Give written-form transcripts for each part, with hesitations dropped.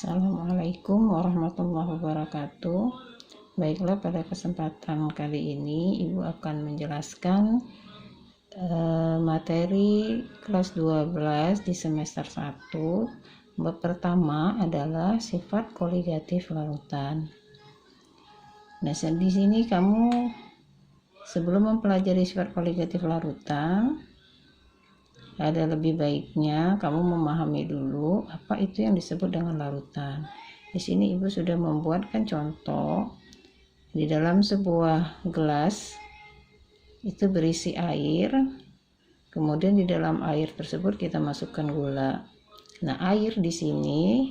Assalamualaikum warahmatullahi wabarakatuh. Baiklah, pada kesempatan kali ini Ibu akan menjelaskan materi kelas 12 di semester 1. Bab pertama adalah sifat koligatif larutan. Nah, di sini kamu sebelum mempelajari sifat koligatif larutan, ada lebih baiknya kamu memahami dulu apa itu yang disebut dengan larutan. Di sini Ibu sudah membuatkan contoh. Di dalam sebuah gelas itu berisi air, kemudian di dalam air tersebut kita masukkan gula. Nah, air di sini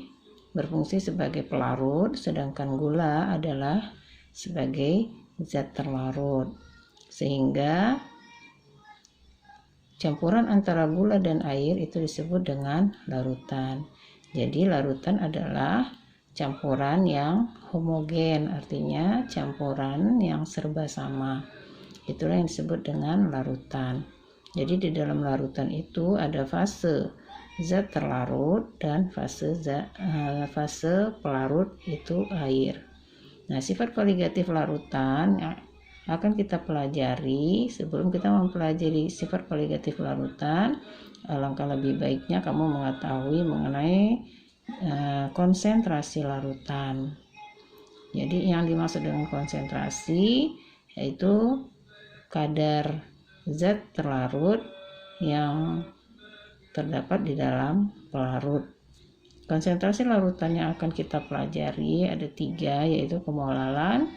berfungsi sebagai pelarut, sedangkan gula adalah sebagai zat terlarut. Sehingga campuran antara gula dan air itu disebut dengan larutan. Jadi larutan adalah campuran yang homogen, artinya campuran yang serba sama. Itulah yang disebut dengan larutan. Jadi di dalam larutan itu ada fase zat terlarut dan fase pelarut itu air. Nah, sifat koligatif larutan akan kita pelajari. Sebelum kita mempelajari sifat koligatif larutan, alangkah lebih baiknya kamu mengetahui mengenai konsentrasi larutan. Jadi yang dimaksud dengan konsentrasi yaitu kadar zat terlarut yang terdapat di dalam pelarut. Konsentrasi larutan yang akan kita pelajari ada 3, yaitu kemolalan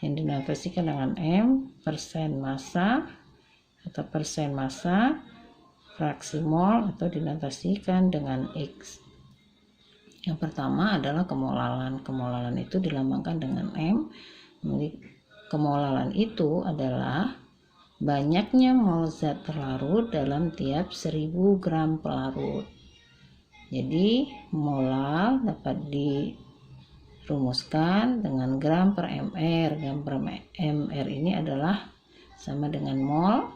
yang dinotasikan dengan M, persen massa atau persen massa, fraksi mol atau dinotasikan dengan X. Yang pertama adalah kemolalan. Kemolalan itu dilambangkan dengan M. Kemolalan itu adalah banyaknya mol zat terlarut dalam tiap 1000 gram pelarut. Jadi molal dapat dirumuskan dengan gram per mr. Gram per mr ini adalah sama dengan mol,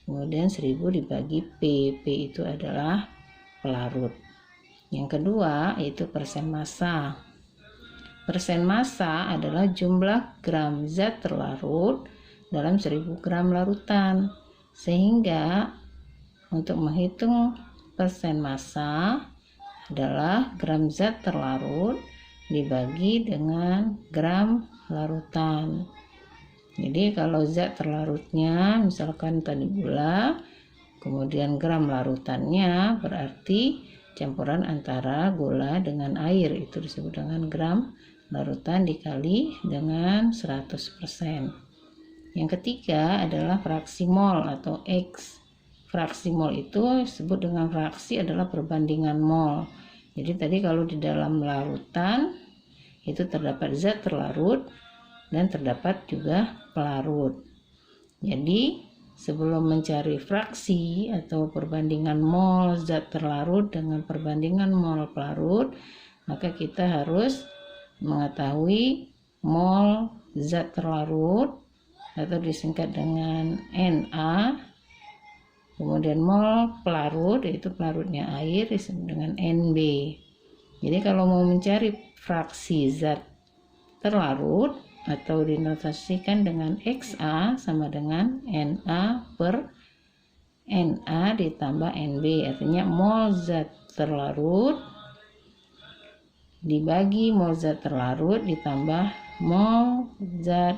kemudian 1000 dibagi P. P itu adalah pelarut. Yang kedua yaitu persen massa. Persen massa adalah jumlah gram zat terlarut dalam 1000 gram larutan. Sehingga untuk menghitung persen massa adalah gram zat terlarut dibagi dengan gram larutan. Jadi kalau zat terlarutnya misalkan tadi gula, kemudian gram larutannya berarti campuran antara gula dengan air, itu disebut dengan gram larutan dikali dengan 100%. Yang ketiga adalah fraksi mol atau X. Fraksi mol itu disebut dengan fraksi adalah perbandingan mol. Jadi tadi kalau di dalam larutan itu terdapat zat terlarut dan terdapat juga pelarut. Jadi sebelum mencari fraksi atau perbandingan mol zat terlarut dengan perbandingan mol pelarut, maka kita harus mengetahui mol zat terlarut atau disingkat dengan Na, kemudian mol pelarut yaitu pelarutnya air disebut dengan Nb. Jadi kalau mau mencari fraksi zat terlarut atau dinotasikan dengan XA sama dengan Na per Na ditambah Nb, artinya mol zat terlarut dibagi mol zat terlarut ditambah mol zat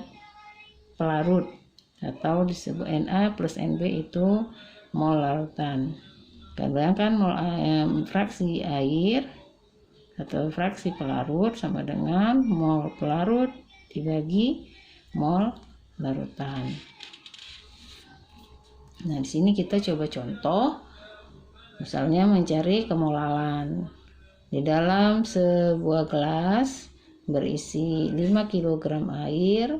pelarut, atau disebut Na plus Nb itu mol larutan. Bayangkan fraksi air atau fraksi pelarut sama dengan mol pelarut dibagi mol larutan. Nah, di sini kita coba contoh, misalnya mencari kemolalan. Di dalam sebuah gelas berisi 5 kg air,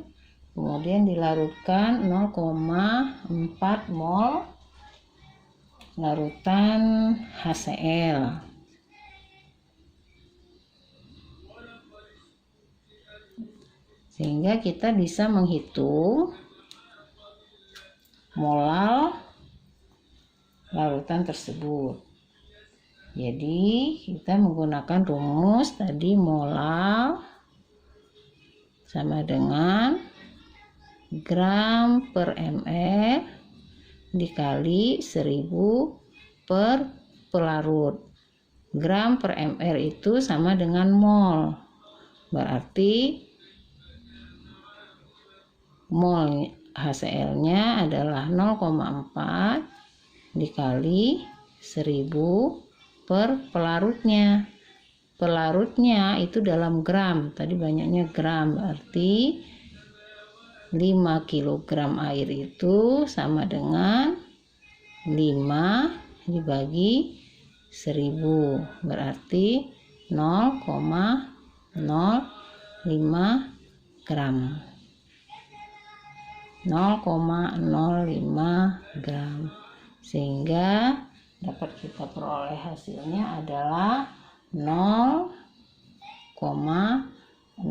kemudian dilarutkan 0,4 mol larutan HCl. Sehingga kita bisa menghitung molal larutan tersebut. Jadi kita menggunakan rumus tadi, molal sama dengan gram per ml dikali 1000 per pelarut. Gram per ml itu sama dengan mol, berarti mol HCl-nya adalah 0,4 dikali 1000 per pelarutnya. Pelarutnya itu dalam gram, tadi banyaknya gram, berarti 5 kg air itu sama dengan 5 dibagi 1000, berarti 0,05 gram. 0,05 gram, sehingga dapat kita peroleh hasilnya adalah 0,08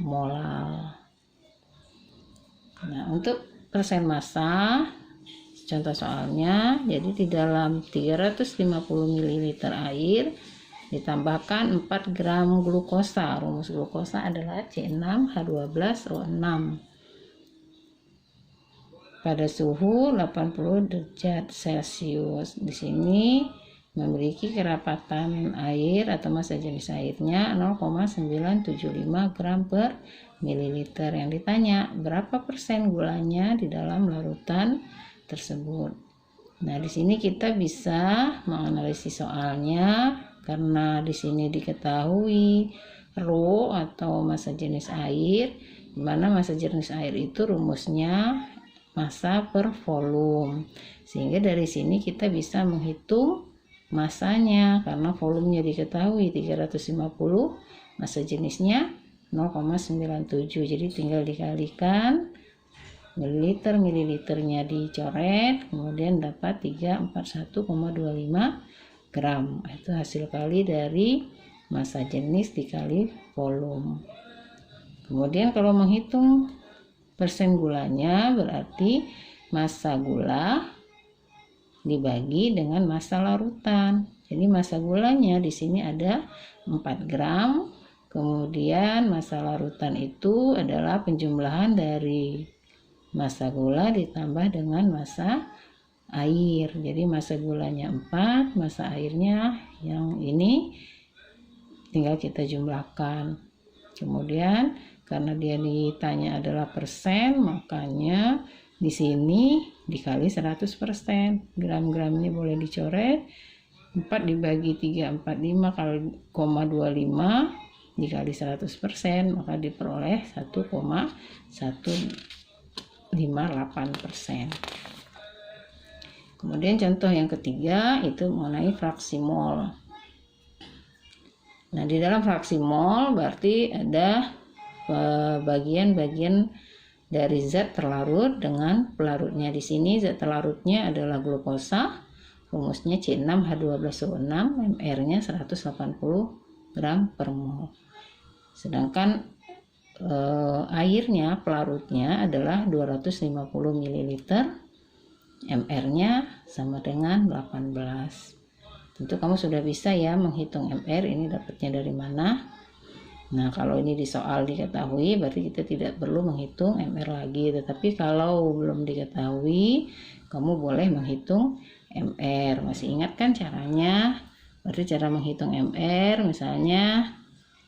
molal. Nah, untuk persen massa contoh soalnya, jadi di dalam 350 ml air ditambahkan 4 gram glukosa. Rumus glukosa adalah C6H12O6 pada suhu 80 derajat Celcius. Di sini memiliki kerapatan air atau massa jenis airnya 0,975 gram per mililiter. Yang ditanya berapa persen gulanya di dalam larutan tersebut. Nah, di sini kita bisa menganalisis soalnya karena di sini diketahui rho atau massa jenis air, di mana massa jenis air itu rumusnya massa per volume. Sehingga dari sini kita bisa menghitung massanya karena volumenya diketahui 350, massa jenisnya 0,97. Jadi tinggal dikalikan mililiternya dicoret, kemudian dapat 341,25 gram. Itu hasil kali dari massa jenis dikali volume. Kemudian kalau menghitung persen gulanya, berarti massa gula dibagi dengan massa larutan. Jadi massa gulanya di sini ada 4 gram. Kemudian massa larutan itu adalah penjumlahan dari massa gula ditambah dengan massa air. Jadi massa gulanya 4, massa airnya yang ini tinggal kita jumlahkan. Kemudian karena dia ditanya adalah persen, makanya di sini dikali 100%. Gram-gramnya boleh dicoret. 4 dibagi 345 kali 0,25 dikali 100%, maka diperoleh 1,158%. Kemudian contoh yang ketiga itu mengenai fraksi mol. Nah, di dalam fraksi mol berarti ada bagian-bagian dari zat terlarut dengan pelarutnya. Di sini zat terlarutnya adalah glukosa, rumusnya C6H12O6, mR-nya 180 gram per mol. Sedangkan airnya, pelarutnya adalah 250 ml, mR-nya sama dengan 18. Tentu kamu sudah bisa ya menghitung mR ini dapatnya dari mana. Nah, kalau ini di soal diketahui, berarti kita tidak perlu menghitung mR lagi. Tetapi kalau belum diketahui, kamu boleh menghitung mR. Masih ingat kan caranya? Berarti cara menghitung mR misalnya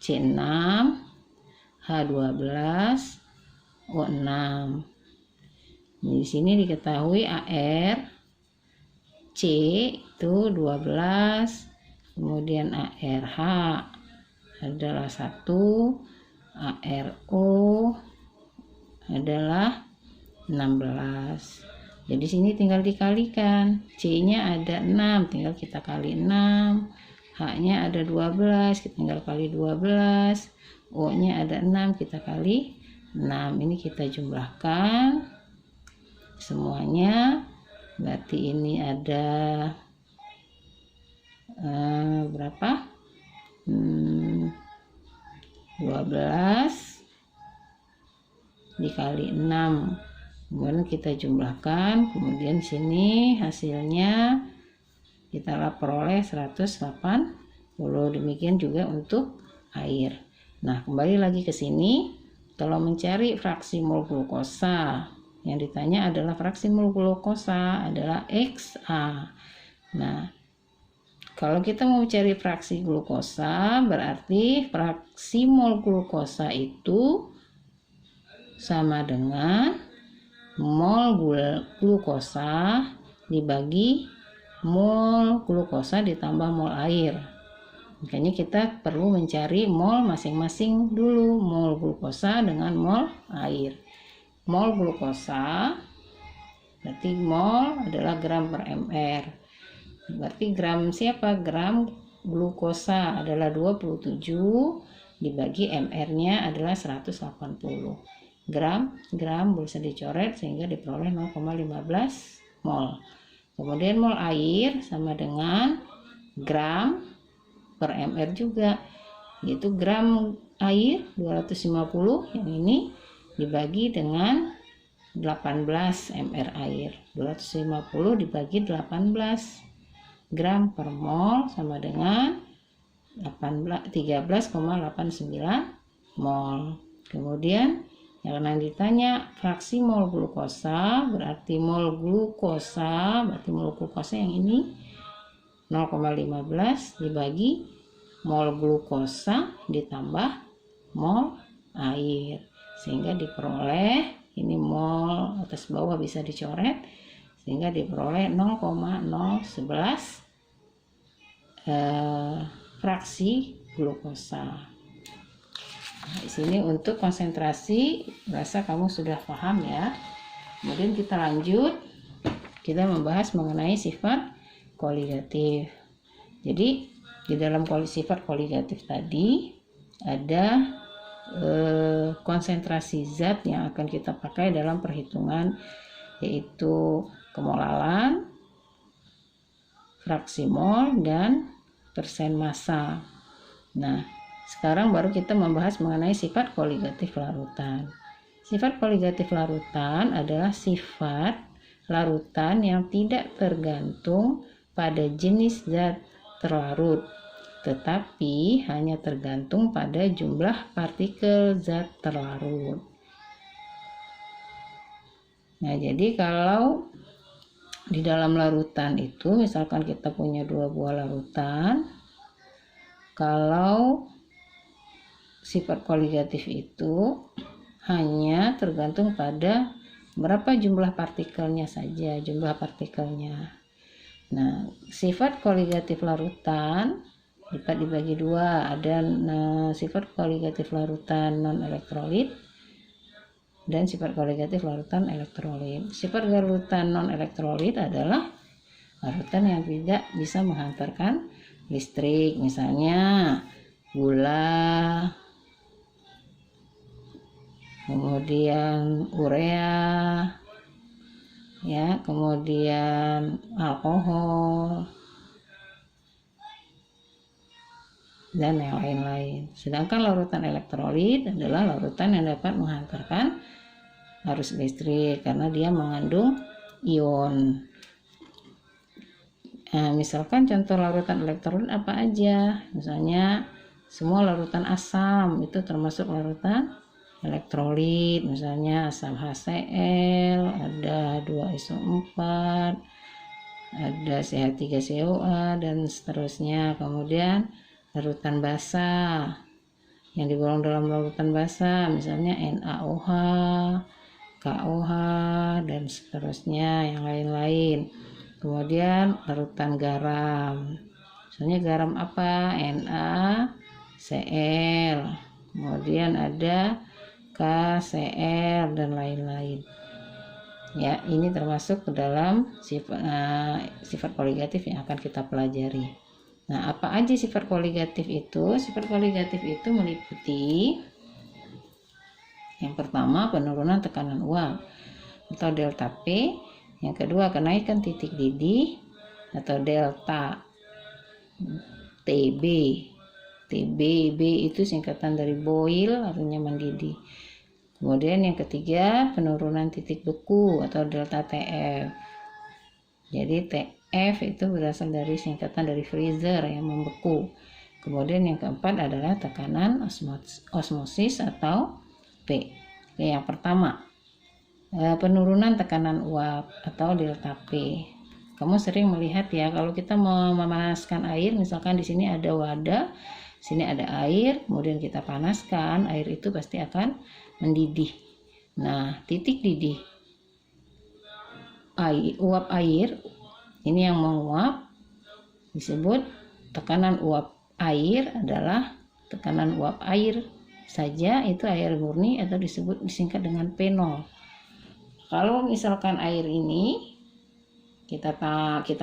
C6H12O6. Di sini diketahui AR C itu 12, kemudian ARH adalah 1, ARO adalah 16. Jadi sini tinggal dikalikan. C-nya ada 6, tinggal kita kali 6. H-nya ada 12, kita tinggal kali 12. O-nya ada 6, kita kali 6. Ini kita jumlahkan semuanya. Berarti ini ada berapa? 12 dikali 6, kemudian kita jumlahkan, kemudian sini hasilnya kita peroleh 180. Demikian juga untuk air. Nah, kembali lagi ke sini. Kalau mencari fraksi mol glukosa, yang ditanya adalah fraksi mol glukosa adalah XA. Nah, kalau kita mau mencari fraksi glukosa, berarti fraksi mol glukosa itu sama dengan mol glukosa dibagi mol glukosa ditambah mol air. Makanya kita perlu mencari mol masing-masing dulu, mol glukosa dengan mol air. Mol glukosa berarti mol adalah gram per mr. Berarti gram siapa? Gram glukosa adalah 27 dibagi mr-nya adalah 180. Gram bisa dicoret sehingga diperoleh 0,15 mol. Kemudian mol air sama dengan gram per mr juga, yaitu gram air 250, yang ini dibagi dengan 18 mr air. 250 dibagi 18 gram per mol sama dengan 13,89 mol. Kemudian yang ditanya fraksi mol glukosa, berarti mol glukosa yang ini 0,15 dibagi mol glukosa ditambah mol air, sehingga diperoleh, ini mol atas bawah bisa dicoret, sehingga diperoleh 0,011 fraksi glukosa. Nah, di sini untuk konsentrasi rasa kamu sudah paham ya. Kemudian kita lanjut, kita membahas mengenai sifat koligatif. Jadi di dalam sifat koligatif tadi ada konsentrasi zat yang akan kita pakai dalam perhitungan, yaitu kemolalan, fraksi mol, dan persen massa. Nah, sekarang baru kita membahas mengenai sifat koligatif larutan. Sifat koligatif larutan adalah sifat larutan yang tidak tergantung pada jenis zat terlarut, tetapi hanya tergantung pada jumlah partikel zat terlarut. Nah, jadi kalau di dalam larutan itu, misalkan kita punya 2 buah larutan, kalau sifat koligatif itu hanya tergantung pada berapa jumlah partikelnya saja, jumlah partikelnya. Nah, sifat koligatif larutan dapat dibagi 2, ada sifat koligatif larutan non elektrolit dan sifat koligatif larutan elektrolit. Sifat larutan non elektrolit adalah larutan yang tidak bisa menghantarkan listrik, misalnya gula, kemudian urea, ya, kemudian alkohol, dan yang lain-lain. Sedangkan larutan elektrolit adalah larutan yang dapat menghantarkan arus listrik karena dia mengandung ion. Nah, misalkan contoh larutan elektrolit apa aja? Misalnya semua larutan asam itu termasuk larutan elektrolit, misalnya asam HCl, ada 2SO4, ada CH3COA, dan seterusnya. Kemudian larutan basa yang digolong dalam larutan basa, misalnya NaOH, KOH, dan seterusnya, yang lain-lain. Kemudian larutan garam, misalnya garam apa? NaCl, kemudian ada KCl, dan lain-lain. Ya, ini termasuk ke dalam sifat koligatif yang akan kita pelajari. Nah, apa aja sifat koligatif itu? Sifat koligatif itu meliputi yang pertama penurunan tekanan uap atau delta P, yang kedua kenaikan titik didih atau delta TB. TB itu singkatan dari boil, artinya mendidih. Kemudian yang ketiga penurunan titik beku atau delta TF. Jadi F itu berasal dari singkatan dari freezer yang membeku. Kemudian yang keempat adalah tekanan osmosis atau P. Yang pertama, penurunan tekanan uap atau delta P. Kamu sering melihat ya, kalau kita memanaskan air, misalkan di sini ada wadah, sini ada air, kemudian kita panaskan, air itu pasti akan mendidih. Nah, titik didih uap air ini yang menguap disebut tekanan uap air adalah tekanan uap air saja, itu air murni atau disingkat dengan P0. Kalau misalkan air ini kita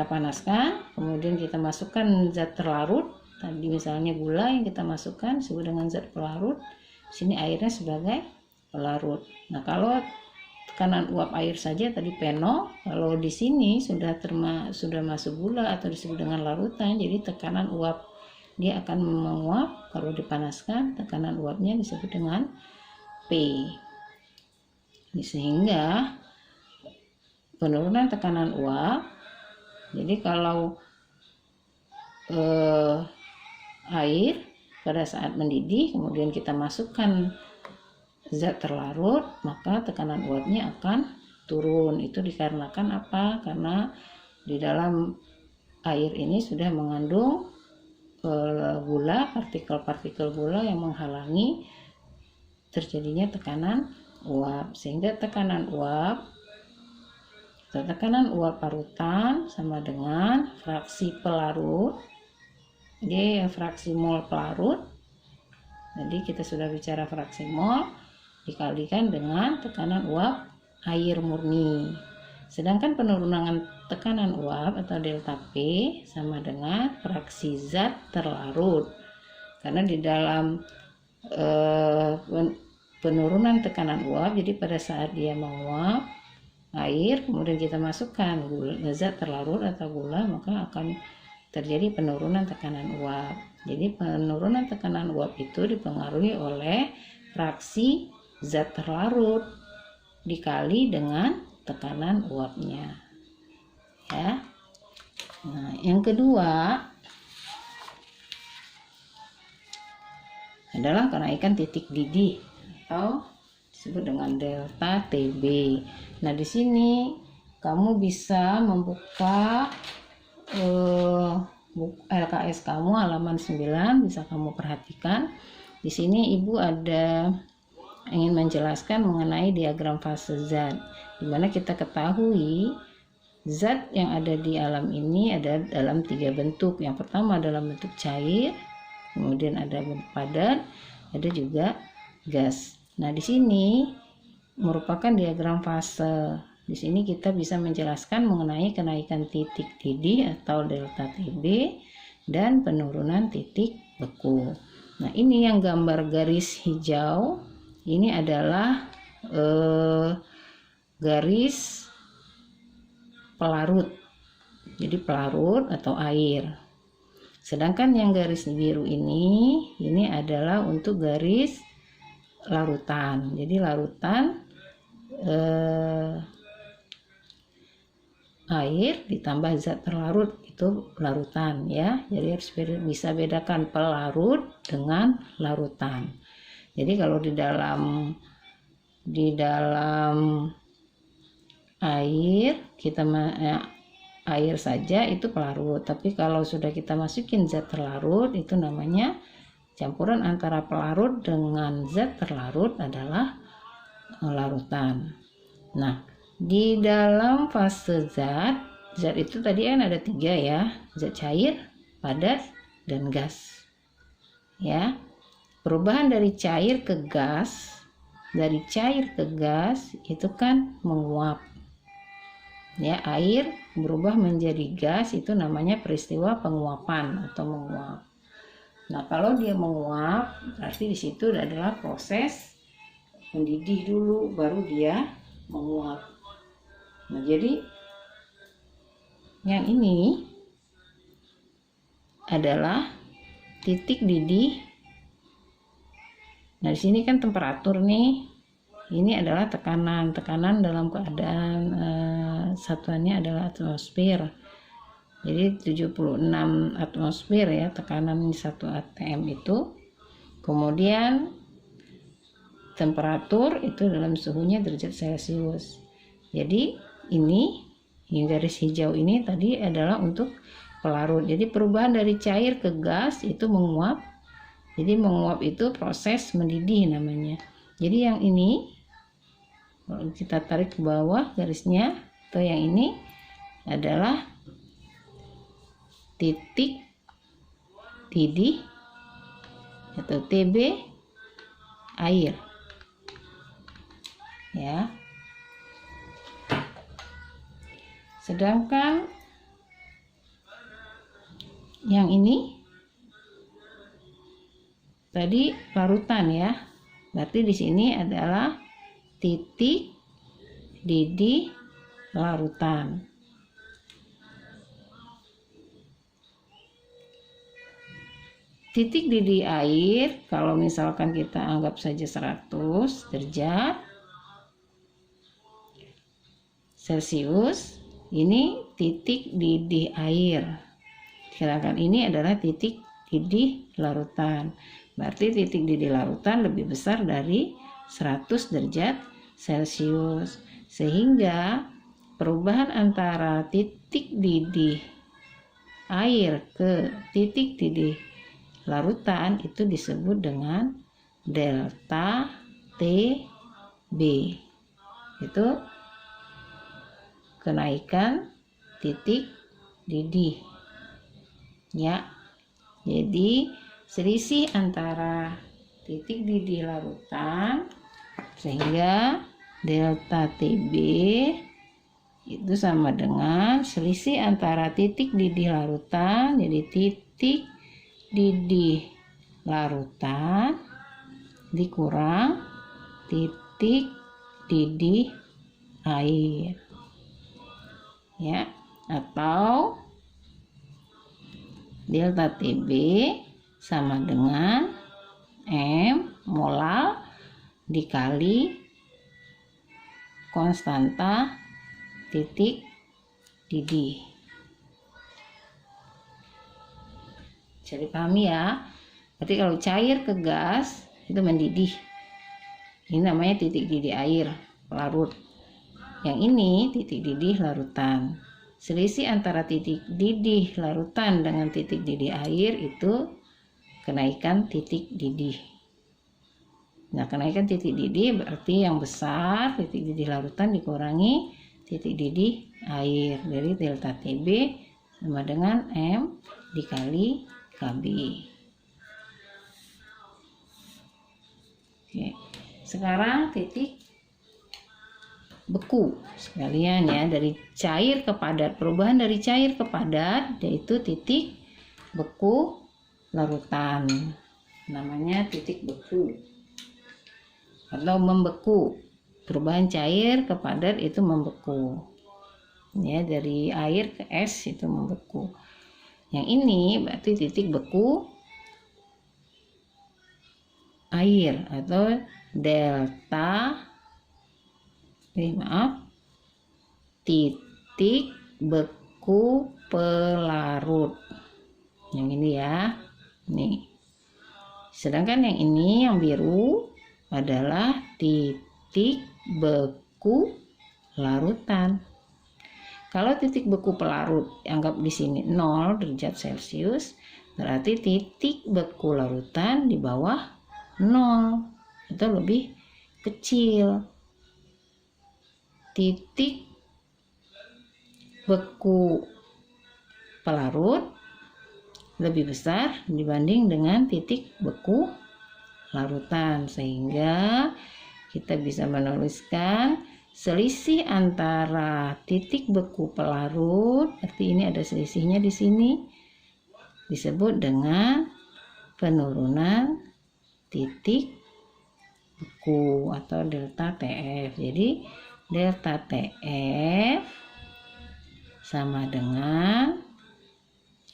panaskan, kemudian kita masukkan zat terlarut, tadi misalnya gula yang kita masukkan disebut dengan zat pelarut, sini airnya sebagai pelarut. Nah, kalau tekanan uap air saja tadi P0, kalau di sini sudah masuk gula atau disebut dengan larutan, jadi tekanan uap dia akan menguap. Kalau dipanaskan, tekanan uapnya disebut dengan P. Sehingga penurunan tekanan uap, jadi kalau air pada saat mendidih kemudian kita masukkan zat terlarut, maka tekanan uapnya akan turun. Itu dikarenakan apa? Karena di dalam air ini sudah mengandung gula, partikel-partikel gula yang menghalangi terjadinya tekanan uap, sehingga tekanan uap parutan sama dengan fraksi pelarut. Jadi fraksi mol pelarut, jadi kita sudah bicara fraksi mol dikalikan dengan tekanan uap air murni. Sedangkan penurunan tekanan uap atau delta P sama dengan fraksi zat terlarut. Karena di dalam penurunan tekanan uap, jadi pada saat dia menguap air, kemudian kita masukkan zat terlarut atau gula, maka akan terjadi penurunan tekanan uap. Jadi penurunan tekanan uap itu dipengaruhi oleh fraksi zat terlarut dikali dengan tekanan uapnya, ya. Nah, yang kedua adalah kenaikan titik didih atau disebut dengan delta TB. Nah, di sini kamu bisa membuka LKS kamu halaman 9, bisa kamu perhatikan. Di sini Ibu ada ingin menjelaskan mengenai diagram fase zat, di mana kita ketahui zat yang ada di alam ini ada dalam 3 bentuk. Yang pertama dalam bentuk cair, kemudian ada bentuk padat, ada juga gas. Nah, di sini merupakan diagram fase. Di sini kita bisa menjelaskan mengenai kenaikan titik didih atau delta TB dan penurunan titik beku. Nah, ini yang gambar garis hijau, ini adalah garis pelarut. Jadi pelarut atau air. Sedangkan yang garis biru ini adalah untuk garis larutan. Jadi larutan air ditambah zat terlarut itu larutan, ya. Jadi harus bisa bedakan pelarut dengan larutan. Jadi kalau di dalam air kita air saja itu pelarut, tapi kalau sudah kita masukin zat terlarut itu namanya campuran antara pelarut dengan zat terlarut adalah larutan. Nah, di dalam fase zat itu tadi kan ada 3 ya, zat cair, padat, dan gas. Ya, perubahan dari cair ke gas, itu kan menguap. Ya, air berubah menjadi gas itu namanya peristiwa penguapan atau menguap. Nah, kalau dia menguap berarti di situ adalah proses mendidih dulu baru dia menguap. Nah, jadi yang ini adalah titik didih. Nah, di sini kan temperatur nih. Ini adalah tekanan dalam keadaan satuannya adalah atmosfer. Jadi 76 atmosfer ya tekanan 1 atm itu. Kemudian temperatur itu dalam suhunya derajat Celcius. Jadi ini yang garis hijau ini tadi adalah untuk pelarut. Jadi perubahan dari cair ke gas itu menguap. Jadi menguap itu proses mendidih namanya. Jadi yang ini kalau kita tarik ke bawah garisnya, atau yang ini adalah titik didih atau TB air ya. Sedangkan yang ini tadi larutan ya. Berarti di sini adalah titik didih larutan. Titik didih air kalau misalkan kita anggap saja 100 derajat Celcius, ini titik didih air. Sedangkan ini adalah titik didih larutan. Berarti titik didih larutan lebih besar dari 100 derajat Celcius. Sehingga perubahan antara titik didih air ke titik didih larutan itu disebut dengan delta TB. Itu kenaikan titik didih ya. Jadi selisih antara titik didih larutan sehingga delta TB itu sama dengan selisih antara titik didih larutan, jadi titik didih larutan dikurang titik didih air ya, atau delta TB sama dengan M molal dikali konstanta titik didih. Jadi pahami ya. Berarti kalau cair ke gas itu mendidih. Ini namanya titik didih air larut. Yang ini titik didih larutan. Selisih antara titik didih larutan dengan titik didih air itu kenaikan titik didih. Nah, kenaikan titik didih berarti yang besar titik didih larutan dikurangi titik didih air. Jadi delta TB sama dengan M dikali KB. Oke. Sekarang titik beku sekalian ya, dari cair ke padat. Perubahan dari cair ke padat yaitu titik beku larutan. Namanya titik beku atau membeku. Perubahan cair ke padat itu membeku. Ya, dari air ke es itu membeku. Yang ini berarti titik beku air atau delta titik beku pelarut. Yang ini ya, nih. Sedangkan yang ini yang biru adalah titik beku larutan. Kalau titik beku pelarut anggap di sini 0 derajat Celcius, berarti titik beku larutan di bawah 0 atau lebih kecil. Titik beku pelarut lebih besar dibanding dengan titik beku larutan, sehingga kita bisa menuliskan selisih antara titik beku pelarut, berarti ini ada selisihnya di sini, disebut dengan penurunan titik beku atau delta TF. Jadi delta TF sama dengan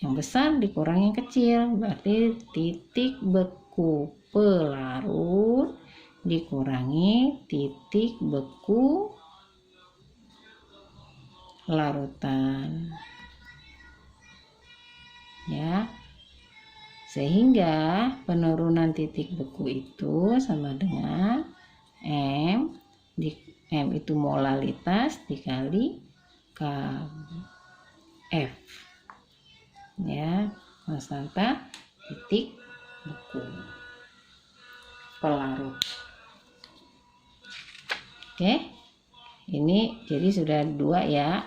yang besar dikurang yang kecil, berarti titik beku pelarut dikurangi titik beku larutan. ya. Sehingga penurunan titik beku itu sama dengan M itu molalitas dikali Kf, ya, konstanta titik beku pelarut. Oke, ini jadi sudah 2 ya.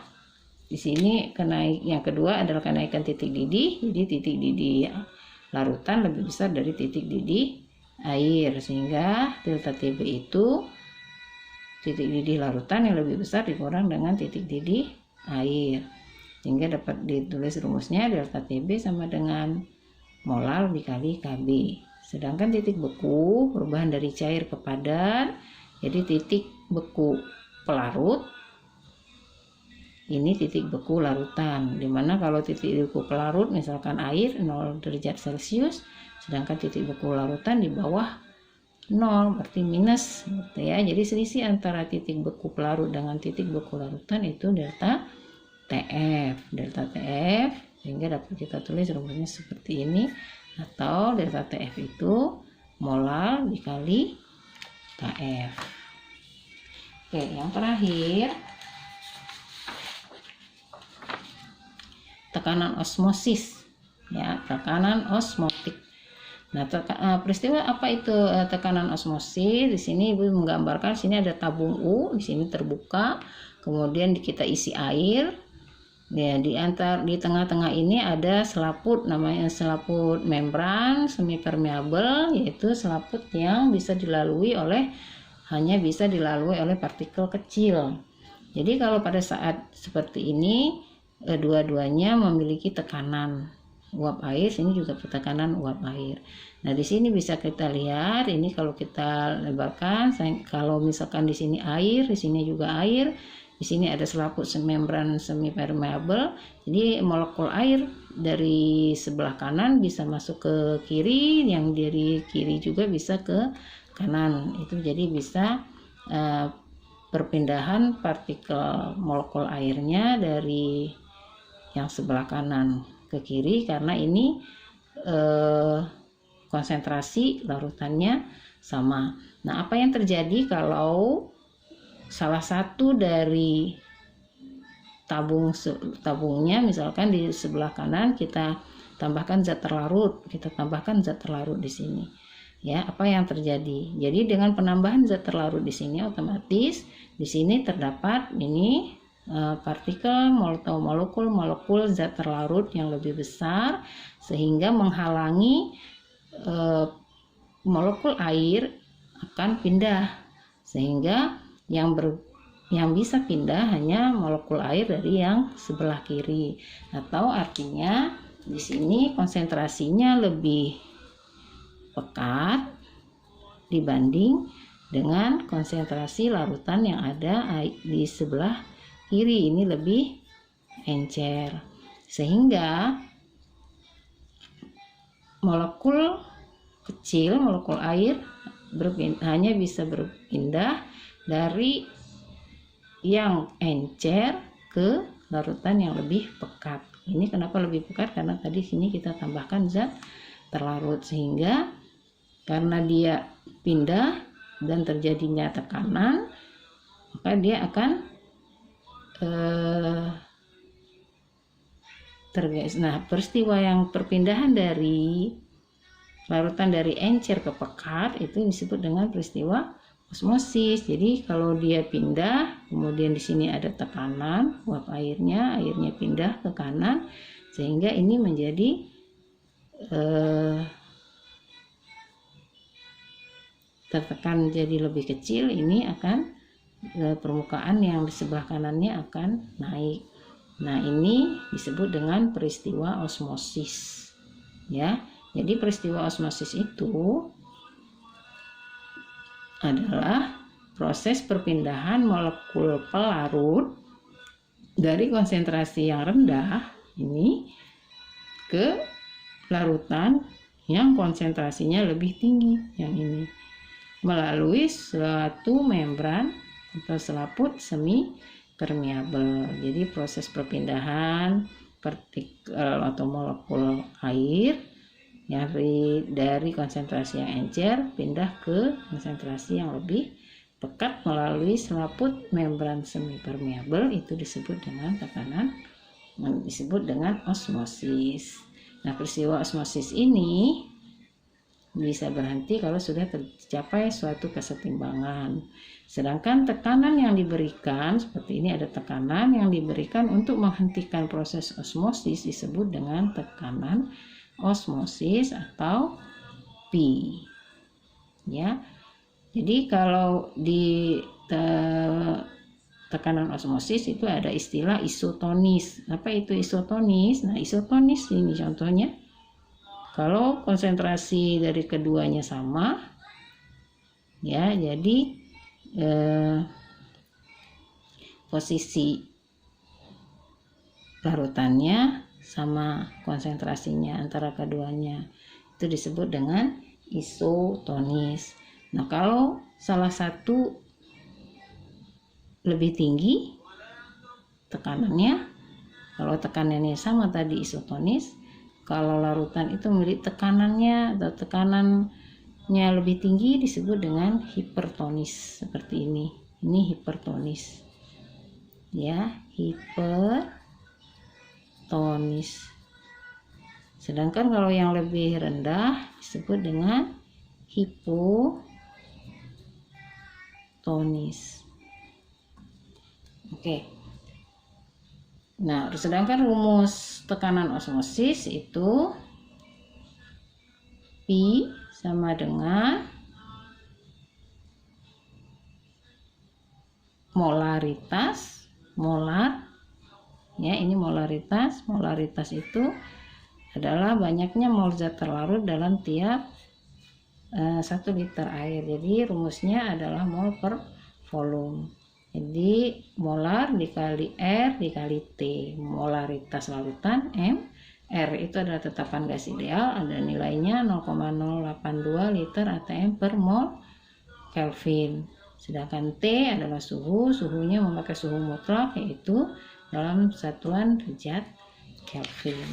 Di sini yang kedua adalah kenaikan titik didih. Jadi titik didih larutan lebih besar dari titik didih air, sehingga delta TB itu titik didih larutan yang lebih besar dikurang dengan titik didih air, sehingga dapat ditulis rumusnya delta TB sama dengan molar dikali Kb. Sedangkan titik beku perubahan dari cair ke padat, jadi titik beku pelarut ini titik beku larutan, dimana kalau titik beku pelarut misalkan air 0 derajat Celcius, sedangkan titik beku larutan di bawah 0 berarti minus gitu ya. Jadi selisih antara titik beku pelarut dengan titik beku larutan itu delta TF. Delta TF sehingga dapat kita tulis rumusnya seperti ini, atau delta TF itu molar dikali Kf. Oke, yang terakhir tekanan osmosis, ya, tekanan osmotik. Nah, peristiwa apa itu tekanan osmosis? Di sini Ibu menggambarkan, sini ada tabung U, di sini terbuka, kemudian kita isi air. Ya, di tengah-tengah ini ada selaput, namanya selaput membran semi permeabel, yaitu selaput yang hanya bisa dilalui oleh partikel kecil. Jadi kalau pada saat seperti ini dua-duanya memiliki tekanan uap air, sini juga tekanan uap air. Nah, di sini bisa kita lihat, ini kalau kita lebarkan, kalau misalkan di sini air, di sini juga air, di sini ada selaput membran semi permeabel, jadi molekul air dari sebelah kanan bisa masuk ke kiri, yang dari kiri juga bisa ke kanan. Itu jadi bisa perpindahan partikel molekul airnya dari yang sebelah kanan ke kiri, karena ini konsentrasi larutannya sama. Nah, apa yang terjadi kalau salah satu dari tabungnya misalkan di sebelah kanan kita tambahkan zat terlarut, di sini. Ya, apa yang terjadi? Jadi dengan penambahan zat terlarut di sini, otomatis di sini terdapat ini partikel atau molekul zat terlarut yang lebih besar, sehingga menghalangi molekul air akan pindah, sehingga yang bisa pindah hanya molekul air dari yang sebelah kiri, atau artinya di sini konsentrasinya lebih pekat dibanding dengan konsentrasi larutan yang ada di sebelah kiri, ini lebih encer, sehingga molekul kecil, molekul air hanya bisa berpindah dari yang encer ke larutan yang lebih pekat. Ini kenapa lebih pekat? Karena tadi sini kita tambahkan zat terlarut, sehingga karena dia pindah dan terjadinya tekanan, maka dia akan peristiwa yang perpindahan dari larutan dari encer ke pekat itu disebut dengan peristiwa osmosis. Jadi kalau dia pindah, kemudian di sini ada tekanan uap airnya pindah ke kanan, sehingga ini menjadi tertekan jadi lebih kecil, ini akan permukaan yang di sebelah kanannya akan naik. Nah, ini disebut dengan peristiwa osmosis, ya. Jadi peristiwa osmosis itu adalah proses perpindahan molekul pelarut dari konsentrasi yang rendah ini ke larutan yang konsentrasinya lebih tinggi, yang ini, melalui suatu membran atau selaput semi permeabel. Jadi proses perpindahan partikel atau molekul air dari konsentrasi yang encer pindah ke konsentrasi yang lebih pekat melalui selaput membran semipermeabel, itu disebut dengan tekanan, disebut dengan osmosis. Nah, peristiwa osmosis ini bisa berhenti kalau sudah tercapai suatu kesetimbangan. Sedangkan tekanan yang diberikan, seperti ini ada tekanan yang diberikan untuk menghentikan proses osmosis disebut dengan tekanan osmosis atau P. Ya. Jadi kalau di tekanan osmosis itu ada istilah isotonis. Apa itu isotonis? Nah, isotonis ini contohnya kalau konsentrasi dari keduanya sama, ya, jadi posisi larutannya sama konsentrasinya antara keduanya, itu disebut dengan isotonis. Nah, kalau salah satu lebih tinggi tekanannya, kalau tekanannya sama tadi isotonis, kalau larutan itu memiliki tekanannya atau tekanannya lebih tinggi disebut dengan hipertonis, seperti ini. Ini hipertonis. Ya, hipertonis. Sedangkan kalau yang lebih rendah disebut dengan hipotonis. Oke. Nah, sedangkan rumus tekanan osmosis itu P sama dengan molaritas, molar. Ya, ini molaritas. Molaritas itu adalah banyaknya mol zat terlarut dalam tiap 1 liter air. Jadi rumusnya adalah mol per volume. Jadi molar dikali R dikali T. Molaritas larutan M. R itu adalah tetapan gas ideal, ada nilainya 0,082 liter atm per mol Kelvin. Sedangkan T adalah suhu, suhunya memakai suhu mutlak yaitu dalam satuan derajat Kelvin.